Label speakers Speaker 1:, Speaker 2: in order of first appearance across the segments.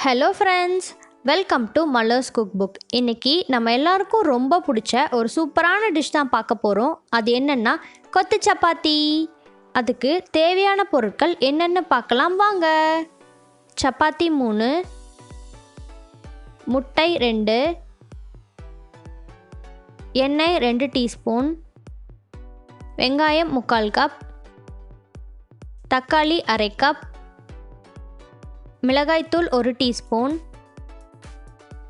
Speaker 1: Hello friends, welcome to Malar's cookbook. இன்றைக்கி நம்ம எல்லாருக்கும் ரொம்ப பிடிச்ச ஒரு சூப்பரான டிஷ் தான் பார்க்க போகிறோம். அது என்னென்னா கொத்து சப்பாத்தி. அதுக்கு தேவையான பொருட்கள் என்னென்னு பார்க்கலாம் வாங்க. சப்பாத்தி 3, முட்டை 2, எண்ணெய் 2 டீஸ்பூன், வெங்காயம் 3/4 கப், தக்காளி 1/2 கப், மிளகாய்த்தூள் 1 டீஸ்பூன்,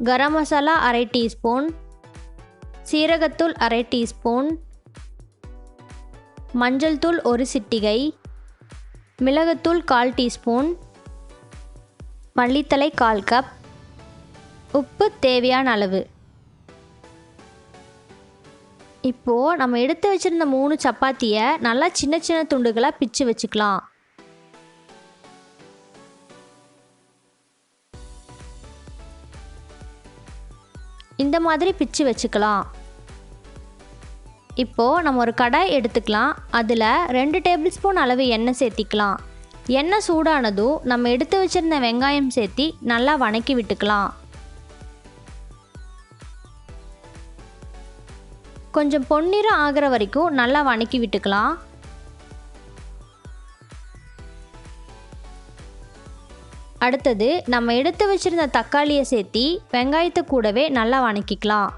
Speaker 1: கரம் மசாலா 1/2 டீஸ்பூன், சீரகத்தூள் 1/2 டீஸ்பூன், மஞ்சள் தூள் 1 சிட்டிகை, மிளகுத்தூள் 1/4 டீஸ்பூன், மல்லித்தழை 1/4 கப், உப்பு தேவையான அளவு. இப்போது நம்ம எடுத்து வச்சுருந்த 3 சப்பாத்தியை நல்லா சின்ன சின்ன துண்டுகளாக பிச்சு வச்சுக்கலாம். இந்த மாதிரி பிச்சு வச்சுக்கலாம். இப்போது நம்ம ஒரு கடாய் எடுத்துக்கலாம். அதில் 2 டேபிள் ஸ்பூன் அளவு எண்ணெய் சேர்த்திக்கலாம். எண்ணெய் சூடானதும் நம்ம எடுத்து வச்சுருந்த வெங்காயம் சேர்த்தி நல்லா வணக்கி விட்டுக்கலாம். கொஞ்சம் பொன்னிறம் ஆகிற வரைக்கும் நல்லா வணக்கி விட்டுக்கலாம். அடுத்தது நம்ம எடுத்து வச்சுருந்த தக்காளியை சேர்த்தி வெங்காயத்தை கூடவே நல்லா வணக்கிக்கலாம்.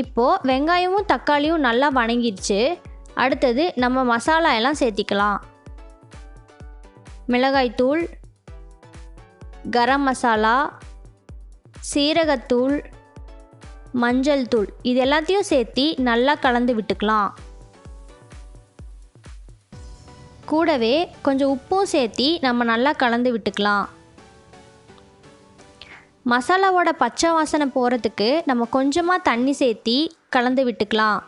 Speaker 1: இப்போது வெங்காயமும் தக்காளியும் நல்லா வணங்கிடுச்சு. அடுத்தது நம்ம மசாலா எல்லாம் சேர்த்திக்கலாம். மிளகாய்த்தூள், கரம் மசாலா, சீரகத்தூள், மஞ்சள் தூள் இது எல்லாத்தையும் சேர்த்தி நல்லா கலந்து விட்டுக்கலாம். கூடவே கொஞ்சம் உப்பும் சேர்த்தி நம்ம நல்லா கலந்து விட்டுக்கலாம். மசாலாவோட பச்சை வாசனை போகிறதுக்கு நம்ம கொஞ்சமாக தண்ணி சேர்த்தி கலந்து விட்டுக்கலாம்.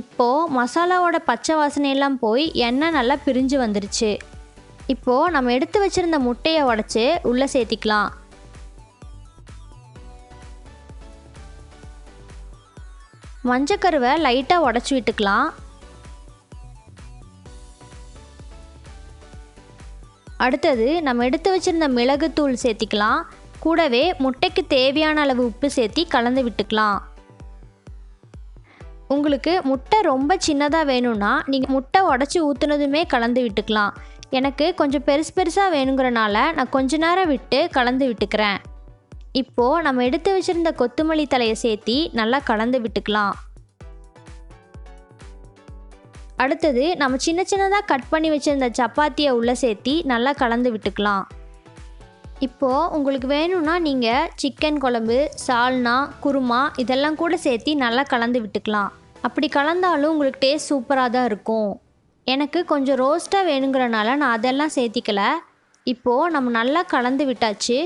Speaker 1: இப்போது மசாலாவோட பச்சை வாசனையெல்லாம் போய் எண்ணெய் நல்லா பிரிஞ்சு வந்துருச்சு. இப்போது நம்ம எடுத்து வச்சுருந்த முட்டையை உடைச்சி உள்ளே சேர்த்திக்கலாம். மஞ்சக்கருவை லைட்டாக உடச்சி விட்டுக்கலாம். அடுத்தது நம்ம எடுத்து வச்சுருந்த மிளகுத்தூள் சேர்த்திக்கலாம். கூடவே முட்டைக்கு தேவையான அளவு உப்பு சேர்த்தி கலந்து விட்டுக்கலாம். உங்களுக்கு முட்டை ரொம்ப சின்னதாக வேணும்னா நீங்கள் முட்டை உடச்சி ஊற்றுனதுமே கலந்து விட்டுக்கலாம். எனக்கு கொஞ்சம் பெருசாக வேணுங்கிறனால நான் கொஞ்ச நேரம் விட்டு கலந்து விட்டுக்கிறேன். இப்போது நம்ம எடுத்து வச்சுருந்த கொத்தமல்லி தழையை சேர்த்தி நல்லா கலந்து விட்டுக்கலாம். அடுத்தது நம்ம சின்ன சின்னதாக கட் பண்ணி வச்சுருந்த சப்பாத்தியை உள்ளே சேர்த்தி நல்லா கலந்து விட்டுக்கலாம். இப்போது உங்களுக்கு வேணும்னா நீங்கள் சிக்கன் குழம்பு, சால்னா, குருமா இதெல்லாம் கூட சேர்த்தி நல்லா கலந்து விட்டுக்கலாம். அப்படி கலந்தாலும் உங்களுக்கு டேஸ்ட் சூப்பராக தான் இருக்கும். எனக்கு கொஞ்சம் ரோஸ்ட்டாக வேணுங்கிறனால நான் அதெல்லாம் சேர்த்திக்கலை. இப்போது நம்ம நல்லா கலந்து விட்டாச்சு.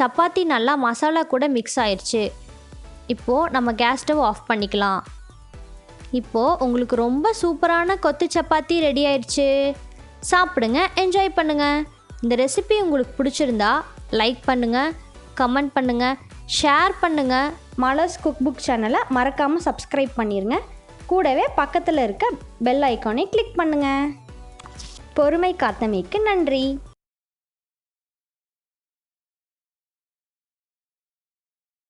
Speaker 1: சப்பாத்தி நல்லா மசாலா கூட மிக்ஸ் ஆயிடுச்சு. இப்போது நம்ம கேஸ் ஸ்டவ் ஆஃப் பண்ணிக்கலாம். இப்போது உங்களுக்கு ரொம்ப சூப்பரான கொத்து சப்பாத்தி ரெடி ஆயிடுச்சு. சாப்பிடுங்க, என்ஜாய் பண்ணுங்கள். இந்த ரெசிபி உங்களுக்கு பிடிச்சிருந்தா லைக் பண்ணுங்கள், கமெண்ட் பண்ணுங்கள், ஷேர் பண்ணுங்கள். மலர்ஸ் குக்புக் சேனலை மறக்காமல் சப்ஸ்கிரைப் பண்ணிடுங்க. கூடவே பக்கத்தில் இருக்க பெல் ஐக்கானை கிளிக் பண்ணுங்கள். பொறுமை காத்தமைக்கு நன்றி.